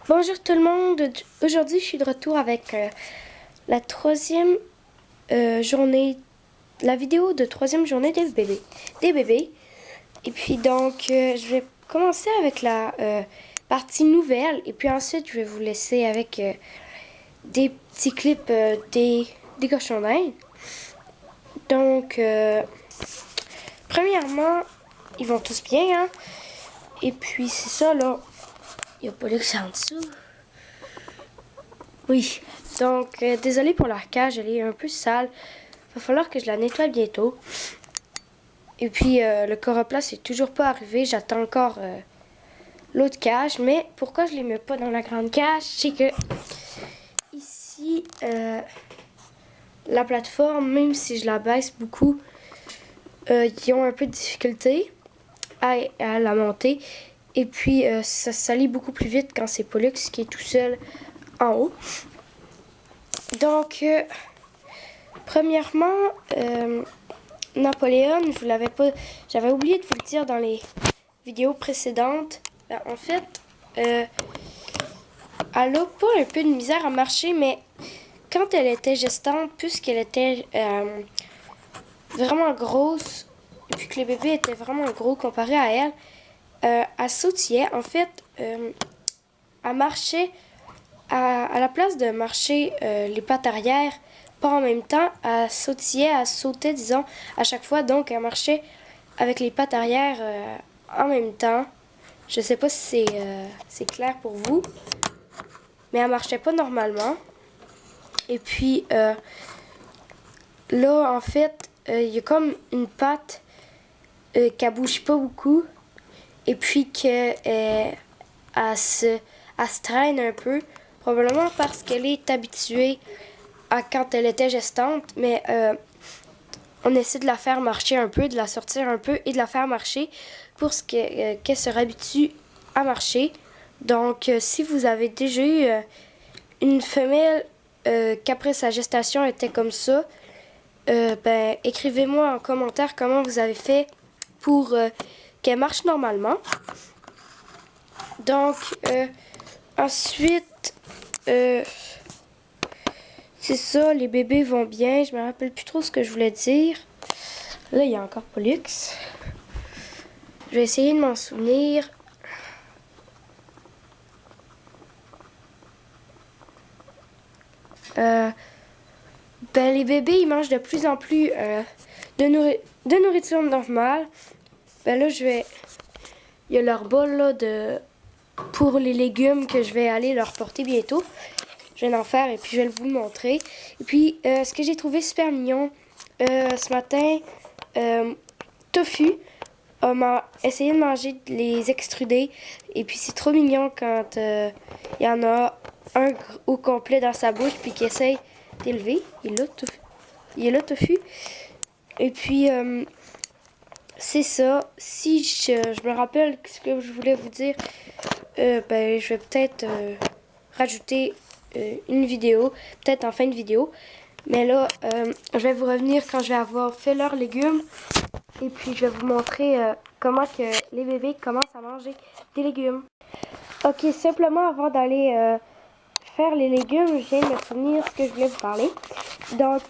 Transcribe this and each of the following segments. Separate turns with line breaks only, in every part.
Bonjour tout le monde, aujourd'hui je suis de retour avec la troisième journée, la vidéo de troisième journée des bébés. Et puis donc je vais commencer avec la partie nouvelle et puis ensuite je vais vous laisser avec des petits clips des cochons d'Inde. Donc premièrement, ils vont tous bien, hein? Et puis c'est ça là, il n'y a pas de en dessous. Oui, donc désolée pour leur cage, elle est un peu sale. Il va falloir que je la nettoie bientôt. Et puis le coroplace n'est toujours pas arrivé, j'attends encore l'autre cage. Mais pourquoi je ne les mets pas dans la grande cage? C'est que ici, la plateforme, même si je la baisse beaucoup, ils ont un peu de difficulté à la monter. Et puis ça salit beaucoup plus vite quand c'est Pollux qui est tout seul en haut. Donc, premièrement, Napoléon, je vous l'avais pas, j'avais oublié de vous le dire dans les vidéos précédentes. En fait, elle a pas un peu de misère à marcher, mais quand elle était gestante, puisqu'elle était vraiment grosse, et puis que les bébés étaient vraiment gros comparé à elle, elle sautillait. En fait, elle marchait à la place de marcher les pattes arrière, pas en même temps, elle sautillait, elle sautait, disons, à chaque fois. Donc, elle marchait avec les pattes arrière en même temps. Je sais pas si c'est clair pour vous, mais elle marchait pas normalement. Et puis, là, en fait, il y a comme une patte qu'elle bouge pas beaucoup. Et puis qu'elle se traîne un peu. Probablement parce qu'elle est habituée à quand elle était gestante, mais on essaie de la faire marcher un peu, de la sortir un peu et de la faire marcher pour qu'elle se réhabitue à marcher. Donc, si vous avez déjà eu une femelle qu'après sa gestation était comme ça, ben, écrivez-moi en commentaire comment vous avez fait pour qu'elle marche normalement. Donc, ensuite, c'est ça, les bébés vont bien. Je me rappelle plus trop ce que je voulais dire. Là, il y a encore Pollux. Je vais essayer de m'en souvenir. Ben, les bébés, ils mangent de plus en plus de nourriture normale. Ben là, il y a leur bol là, pour les légumes que je vais aller leur porter bientôt. Je vais en faire et puis je vais vous le montrer. Et puis, ce que j'ai trouvé super mignon ce matin, Tofu m'a essayé de manger les extrudés. Et puis, c'est trop mignon quand il y en a un au complet dans sa bouche puis qui essaye d'élever. Il est là, Tofu. Et puis, c'est ça. Si je me rappelle ce que je voulais vous dire, ben, je vais peut-être rajouter une vidéo, peut-être en fin de vidéo. Mais là, je vais vous revenir quand je vais avoir fait leurs légumes. Et puis, je vais vous montrer comment que les bébés commencent à manger des légumes. Ok, simplement avant d'aller faire les légumes, je viens de me souvenir ce que je voulais vous parler. Donc,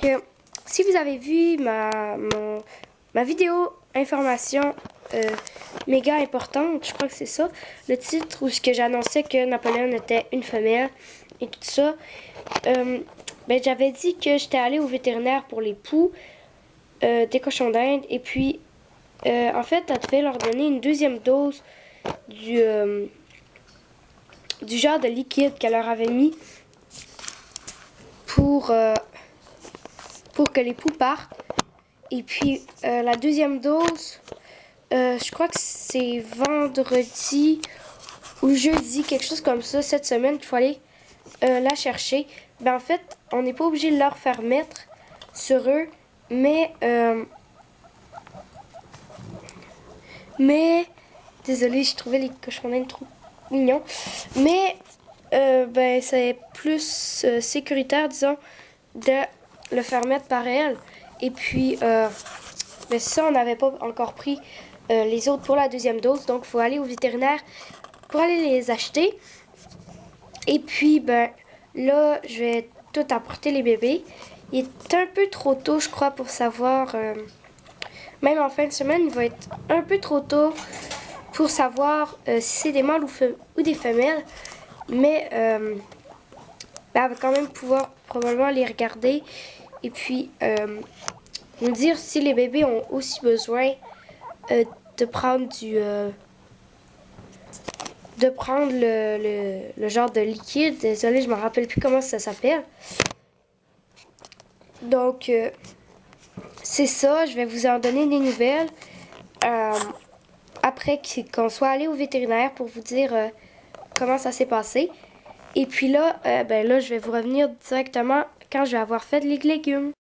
si vous avez vu ma vidéo information méga importante, je crois que c'est ça, le titre où j'annonçais que Napoléon était une femelle et tout ça, ben, j'avais dit que j'étais allée au vétérinaire pour les poux des cochons d'Inde et puis en fait, elle devait leur donner une deuxième dose du genre de liquide qu'elle leur avait mis pour que les poux partent. Et puis, la deuxième dose, je crois que c'est vendredi ou jeudi, quelque chose comme ça, cette semaine qu'il faut aller la chercher. Ben, en fait, on n'est pas obligé de leur faire mettre sur eux, mais désolée, je trouvais les cochons d'Inde trop mignons. Mais, ben, c'est plus sécuritaire, disons, de le faire mettre par elle. Et puis, ben, ça, on n'avait pas encore pris les autres pour la deuxième dose. Donc, il faut aller au vétérinaire pour aller les acheter. Et puis, ben, là, je vais tout apporter les bébés. Il est un peu trop tôt, je crois, pour savoir... même en fin de semaine, il va être un peu trop tôt pour savoir si c'est des mâles ou des femelles. Mais ben, elle va quand même pouvoir probablement les regarder. Et puis, nous dire si les bébés ont aussi besoin de prendre le genre de liquide. Désolée, je me rappelle plus comment ça s'appelle. Donc, c'est ça. Je vais vous en donner des nouvelles après qu'on soit allé au vétérinaire pour vous dire comment ça s'est passé. Et puis là, ben là, je vais vous revenir directement quand je vais avoir fait les légumes.